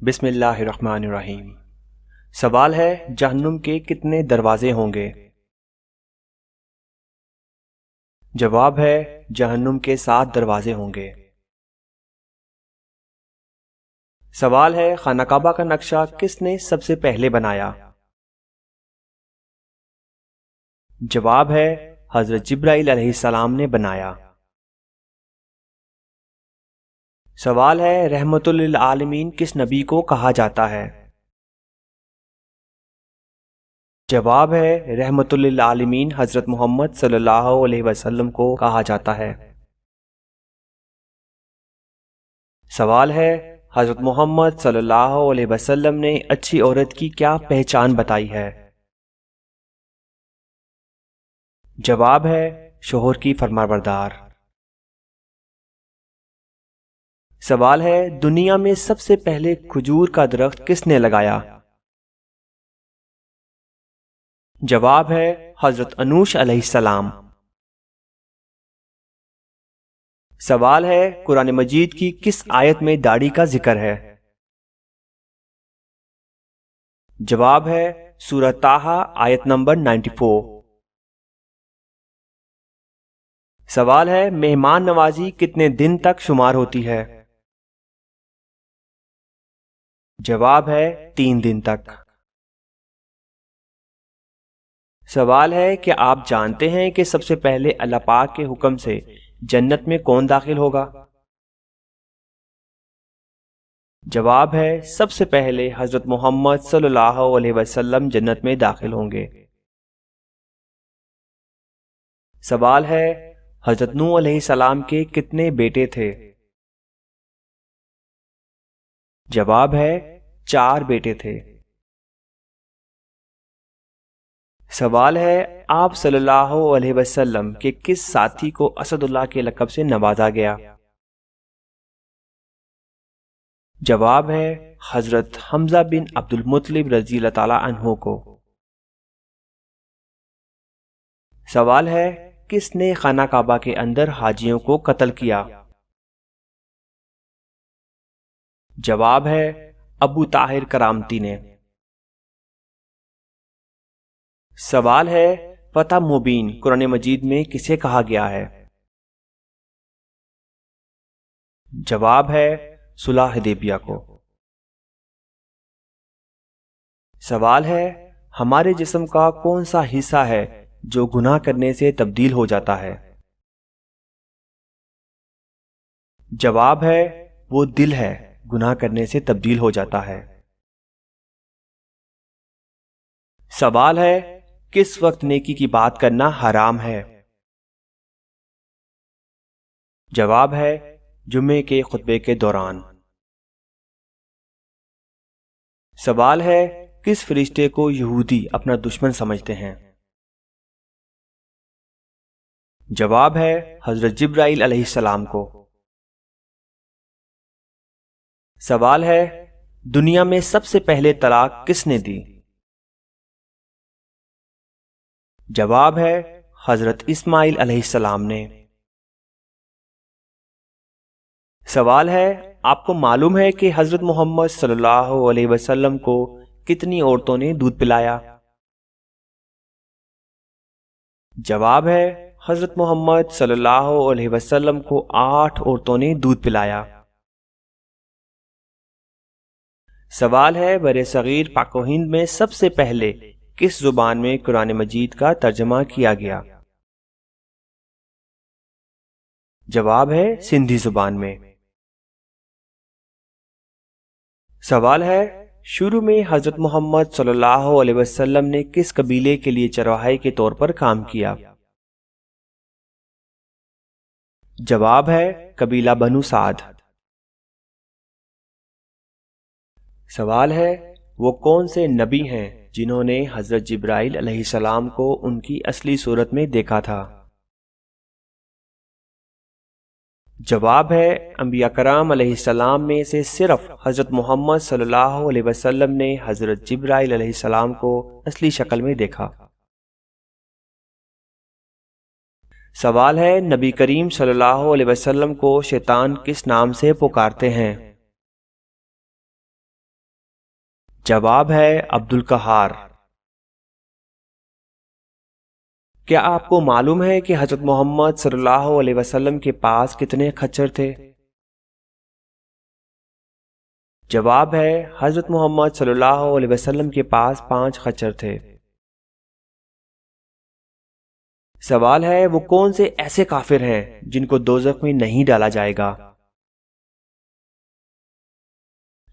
بسم اللہ الرحمن الرحیم۔ سوال ہے جہنم کے کتنے دروازے ہوں گے؟ جواب ہے جہنم کے 7 دروازے ہوں گے۔ سوال ہے خانہ کعبہ کا نقشہ کس نے سب سے پہلے بنایا؟ جواب ہے حضرت جبرائیل علیہ السلام نے بنایا۔ سوال ہے رحمت للعالمین کس نبی کو کہا جاتا ہے؟ جواب ہے رحمت للعالمین حضرت محمد صلی اللہ علیہ وسلم کو کہا جاتا ہے۔ سوال ہے حضرت محمد صلی اللہ علیہ وسلم نے اچھی عورت کی کیا پہچان بتائی ہے؟ جواب ہے شوہر کی فرمانبردار۔ سوال ہے دنیا میں سب سے پہلے کھجور کا درخت کس نے لگایا؟ جواب ہے حضرت انوش علیہ السلام۔ سوال ہے قرآن مجید کی کس آیت میں داڑھی کا ذکر ہے؟ جواب ہے سورہ طٰہٰ آیت نمبر 94۔ سوال ہے مہمان نوازی کتنے دن تک شمار ہوتی ہے؟ جواب ہے 3 دن تک۔ سوال ہے کہ آپ جانتے ہیں کہ سب سے پہلے اللہ پاک کے حکم سے جنت میں کون داخل ہوگا؟ جواب ہے سب سے پہلے حضرت محمد صلی اللہ علیہ وسلم جنت میں داخل ہوں گے۔ سوال ہے حضرت نوح علیہ السلام کے کتنے بیٹے تھے؟ جواب ہے 4 بیٹے تھے۔ سوال ہے آپ صلی اللہ علیہ وسلم کے کس ساتھی کو اسد اللہ کے لقب سے نوازا گیا؟ جواب ہے حضرت حمزہ بن عبد المطلب رضی اللہ تعالی عنہ کو۔ سوال ہے کس نے خانہ کعبہ کے اندر حاجیوں کو قتل کیا؟ جواب ہے ابو طاہر کرامتی نے۔ سوال ہے فتح مبین قرآن مجید میں کسے کہا گیا ہے؟ جواب ہے صلح حدیبیہ کو۔ سوال ہے ہمارے جسم کا کون سا حصہ ہے جو گناہ کرنے سے تبدیل ہو جاتا ہے؟ جواب ہے وہ دل ہے، گناہ کرنے سے تبدیل ہو جاتا ہے۔ سوال ہے کس وقت نیکی کی بات کرنا حرام ہے؟ جواب ہے جمعے کے خطبے کے دوران۔ سوال ہے کس فرشتے کو یہودی اپنا دشمن سمجھتے ہیں؟ جواب ہے حضرت جبرائیل علیہ السلام کو۔ سوال ہے دنیا میں سب سے پہلے طلاق کس نے دی؟ جواب ہے حضرت اسماعیل علیہ السلام نے۔ سوال ہے آپ کو معلوم ہے کہ حضرت محمد صلی اللہ علیہ وسلم کو کتنی عورتوں نے دودھ پلایا؟ جواب ہے حضرت محمد صلی اللہ علیہ وسلم کو 8 عورتوں نے دودھ پلایا۔ سوال ہے برصغیر پاک و ہند میں سب سے پہلے کس زبان میں قرآن مجید کا ترجمہ کیا گیا؟ جواب ہے سندھی زبان میں۔ سوال ہے شروع میں حضرت محمد صلی اللہ علیہ وسلم نے کس قبیلے کے لیے چرواہے کے طور پر کام کیا؟ جواب ہے قبیلہ بنو سعد۔ سوال ہے وہ کون سے نبی ہیں جنہوں نے حضرت جبرائیل علیہ السلام کو ان کی اصلی صورت میں دیکھا تھا؟ جواب ہے انبیاء کرام علیہ السلام میں سے صرف حضرت محمد صلی اللہ علیہ وسلم نے حضرت جبرائیل علیہ السلام کو اصلی شکل میں دیکھا۔ سوال ہے نبی کریم صلی اللہ علیہ وسلم کو شیطان کس نام سے پکارتے ہیں؟ جواب ہے عبد القہار۔ کیا آپ کو معلوم ہے کہ حضرت محمد صلی اللہ علیہ وسلم کے پاس کتنے خچر تھے؟ جواب ہے حضرت محمد صلی اللہ علیہ وسلم کے پاس 5 خچر تھے۔ سوال ہے وہ کون سے ایسے کافر ہیں جن کو دوزخ میں نہیں ڈالا جائے گا؟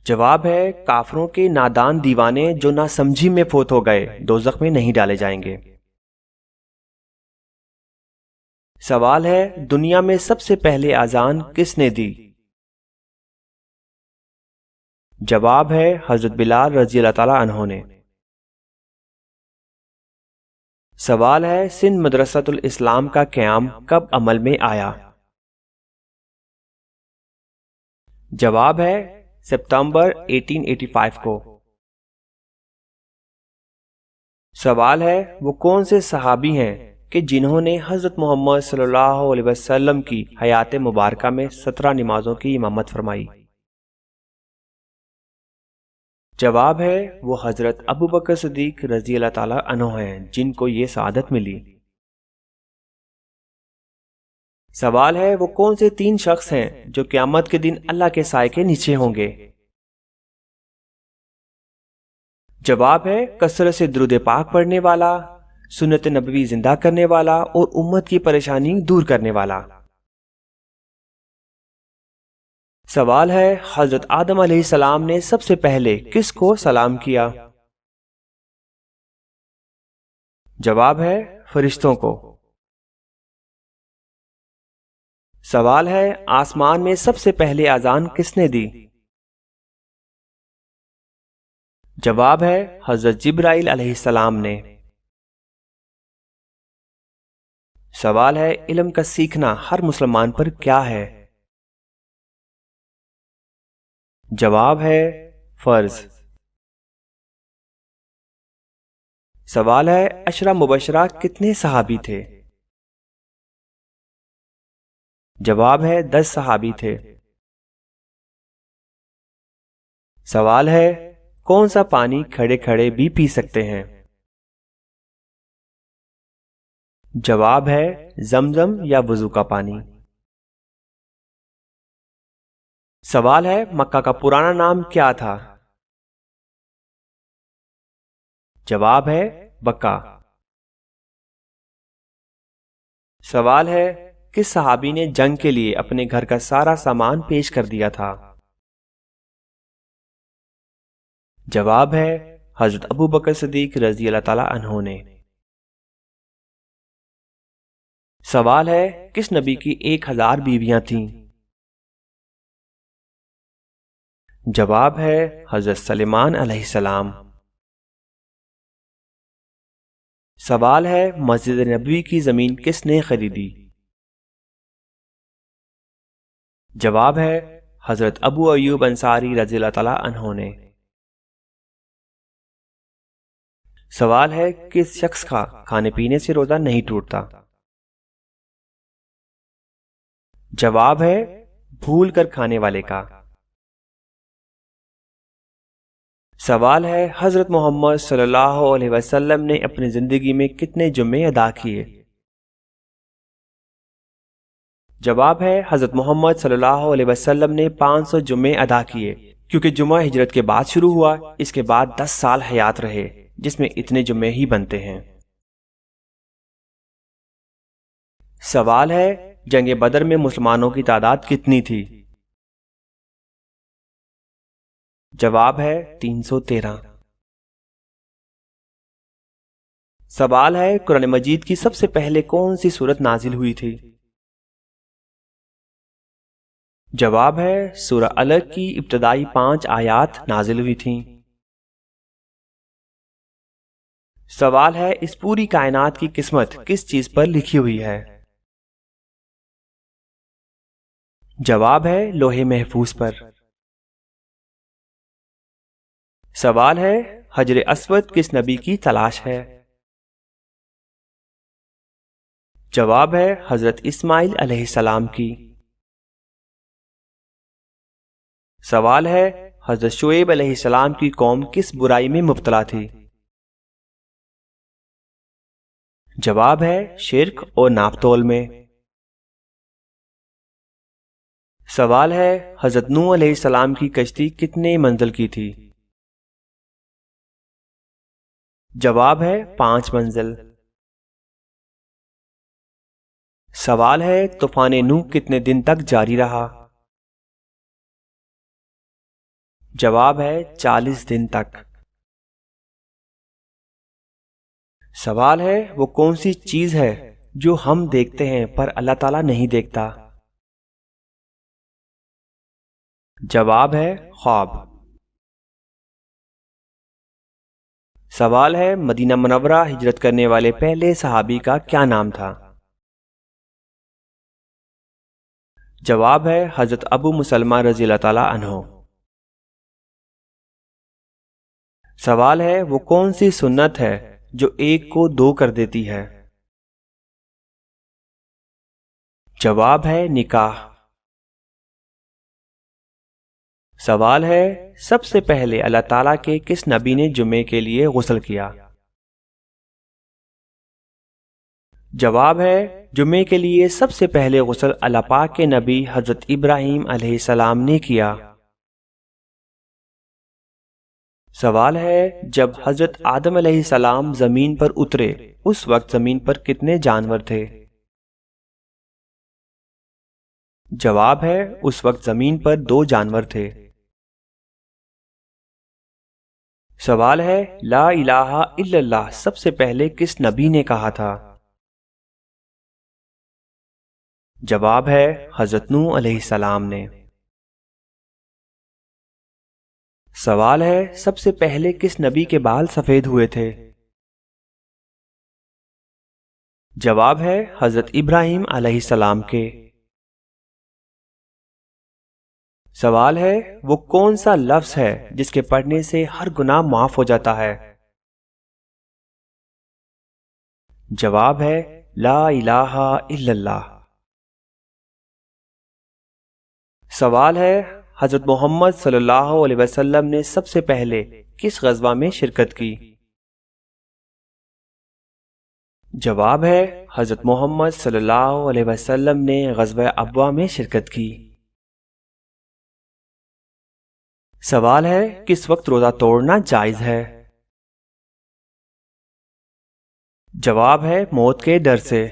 جواب ہے کافروں کے نادان دیوانے جو نہ سمجھی میں فوت ہو گئے دوزخ میں نہیں ڈالے جائیں گے۔ سوال ہے دنیا میں سب سے پہلے اذان کس نے دی؟ جواب ہے حضرت بلال رضی اللہ تعالی عنہ نے۔ سوال ہے سندھ مدرسۃ الاسلام کا قیام کب عمل میں آیا؟ جواب ہے ستمبر 1885 کو۔ سوال ہے وہ کون سے صحابی ہیں کہ جنہوں نے حضرت محمد صلی اللہ علیہ وسلم کی حیات مبارکہ میں 17 نمازوں کی امامت فرمائی؟ جواب ہے وہ حضرت ابو بکر صدیق رضی اللہ تعالی عنہ ہیں جن کو یہ سعادت ملی۔ سوال ہے وہ کون سے 3 شخص ہیں جو قیامت کے دن اللہ کے سائے کے نیچے ہوں گے؟ جواب ہے کثرت سے درود پاک پڑھنے والا، سنت نبوی زندہ کرنے والا اور امت کی پریشانی دور کرنے والا۔ سوال ہے حضرت آدم علیہ السلام نے سب سے پہلے کس کو سلام کیا؟ جواب ہے فرشتوں کو۔ سوال ہے آسمان میں سب سے پہلے اذان کس نے دی؟ جواب ہے حضرت جبرائیل علیہ السلام نے۔ سوال ہے علم کا سیکھنا ہر مسلمان پر کیا ہے؟ جواب ہے فرض۔ سوال ہے عشرہ مبشرہ کتنے صحابی تھے؟ جواب ہے 10 صحابی تھے۔ سوال ہے کون سا پانی کھڑے کھڑے بھی پی سکتے ہیں؟ جواب ہے زمزم یا وضو کا پانی۔ سوال ہے مکہ کا پرانا نام کیا تھا؟ جواب ہے بکہ۔ سوال ہے کس صحابی نے جنگ کے لیے اپنے گھر کا سارا سامان پیش کر دیا تھا؟ جواب ہے حضرت ابو بکر صدیق رضی اللہ تعالی عنہ نے۔ سوال ہے کس نبی کی 1000 بیویاں تھیں؟ جواب ہے حضرت سلیمان علیہ السلام۔ سوال ہے مسجد نبوی کی زمین کس نے خریدی؟ جواب ہے حضرت ابو ایوب انصاری رضی اللہ تعالی عنہ نے۔ سوال ہے کس شخص کا کھانے پینے سے روزہ نہیں ٹوٹتا؟ جواب ہے بھول کر کھانے والے کا۔ سوال ہے حضرت محمد صلی اللہ علیہ وسلم نے اپنی زندگی میں کتنے جمعے ادا کیے؟ جواب ہے حضرت محمد صلی اللہ علیہ وسلم نے 500 جمعے ادا کیے، کیونکہ جمعہ ہجرت کے بعد شروع ہوا، اس کے بعد 10 سال حیات رہے جس میں اتنے جمعے ہی بنتے ہیں۔ سوال ہے جنگ بدر میں مسلمانوں کی تعداد کتنی تھی؟ جواب ہے 313۔ سوال ہے قرآن مجید کی سب سے پہلے کون سی سورت نازل ہوئی تھی؟ جواب ہے سورہ علق کی ابتدائی 5 آیات نازل ہوئی تھیں۔ سوال ہے اس پوری کائنات کی قسمت کس چیز پر لکھی ہوئی ہے؟ جواب ہے لوح محفوظ پر۔ سوال ہے حجر اسود کس نبی کی تلاش ہے؟ جواب ہے حضرت اسماعیل علیہ السلام کی۔ سوال ہے حضرت شعیب علیہ السلام کی قوم کس برائی میں مبتلا تھی؟ جواب ہے شرک اور ناپ تول میں۔ سوال ہے حضرت نوح علیہ السلام کی کشتی کتنے منزل کی تھی؟ جواب ہے 5 منزل۔ سوال ہے طوفان نوح کتنے دن تک جاری رہا؟ جواب ہے 40 دن تک۔ سوال ہے وہ کون سی چیز ہے جو ہم دیکھتے ہیں پر اللہ تعالیٰ نہیں دیکھتا؟ جواب ہے خواب۔ سوال ہے مدینہ منورہ ہجرت کرنے والے پہلے صحابی کا کیا نام تھا؟ جواب ہے حضرت ابو مسلمہ رضی اللہ تعالیٰ عنہ۔ سوال ہے وہ کون سی سنت ہے جو ایک کو 2 کر دیتی ہے؟ جواب ہے نکاح۔ سوال ہے سب سے پہلے اللہ تعالیٰ کے کس نبی نے جمعے کے لیے غسل کیا؟ جواب ہے جمعے کے لیے سب سے پہلے غسل اللہ پاک کے نبی حضرت ابراہیم علیہ السلام نے کیا۔ سوال ہے جب حضرت آدم علیہ السلام زمین پر اترے اس وقت زمین پر کتنے جانور تھے؟ جواب ہے اس وقت زمین پر 2 جانور تھے۔ سوال ہے لا الہ الا اللہ سب سے پہلے کس نبی نے کہا تھا؟ جواب ہے حضرت نوح علیہ السلام نے۔ سوال ہے سب سے پہلے کس نبی کے بال سفید ہوئے تھے؟ جواب ہے حضرت ابراہیم علیہ السلام کے۔ سوال ہے وہ کون سا لفظ ہے جس کے پڑھنے سے ہر گناہ معاف ہو جاتا ہے؟ جواب ہے لا الہ الا اللہ۔ سوال ہے حضرت محمد صلی اللہ علیہ وسلم نے سب سے پہلے کس غزوہ میں شرکت کی؟ جواب ہے حضرت محمد صلی اللہ علیہ وسلم نے غزوہ ابوا میں شرکت کی۔ سوال ہے کس وقت روزہ توڑنا جائز ہے؟ جواب ہے موت کے ڈر سے۔